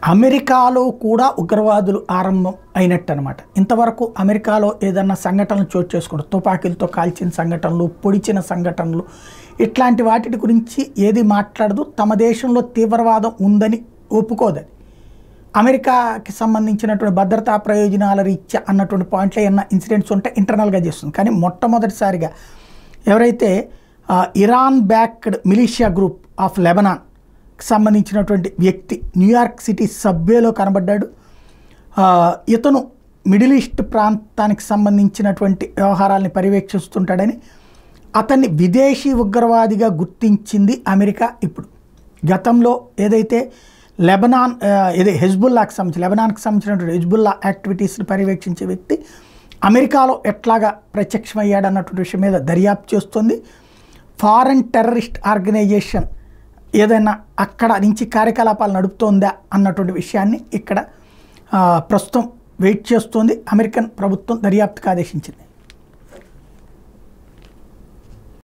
అమెరికాలో కూడా ఉగ్రవాదులు ఆరంభం అయినట్టు అనమాట. ఇంతవరకు అమెరికాలో ఏదన్నా సంఘటనలు చోటు చేసుకుంటారు, తుపాకీలతో కాల్చిన సంఘటనలు, పొడిచిన సంఘటనలు, ఇట్లాంటి వాటి గురించి ఏది మాట్లాడదు. తమ దేశంలో తీవ్రవాదం ఉందని ఒప్పుకోదని, అమెరికాకి సంబంధించినటువంటి భద్రతా ప్రయోజనాల రీత్యా అన్నటువంటి పాయింట్లో ఏమన్నా ఇన్సిడెంట్స్ ఉంటే ఇంటర్నల్గా చేస్తుంది. కానీ మొట్టమొదటిసారిగా ఎవరైతే Iran backed militia group of Lebanon సంబంధించినటువంటి వ్యక్తి న్యూయార్క్ సిటీ సబ్వేలో కనబడ్డాడు. ఇతను మిడిల్ ఈస్ట్ ప్రాంతానికి సంబంధించినటువంటి వ్యవహారాలని పర్యవేక్షిస్తుంటాడని, అతన్ని విదేశీ ఉగ్రవాదిగా గుర్తించింది అమెరికా. ఇప్పుడు గతంలో ఏదైతే లెబనాన్ హెజ్బుల్లాకి సంబంధించి లెబనాన్కి సంబంధించినటువంటి హెజ్బుల్లా యాక్టివిటీస్ని పర్యవేక్షించే వ్యక్తి అమెరికాలో ఎట్లాగా ప్రత్యక్షమయ్యాడన్నటువంటి విషయం మీద దర్యాప్తు చేస్తుంది. ఫారెన్ టెర్రరిస్ట్ ఆర్గనైజేషన్ ఏదైనా అక్కడ నుంచి కార్యకలాపాలు నడుపుతోందా అన్నటువంటి విషయాన్ని ఇక్కడ ప్రస్తుతం వెయిట్ చేస్తోంది. అమెరికన్ ప్రభుత్వం దర్యాప్తుకు ఆదేశించింది.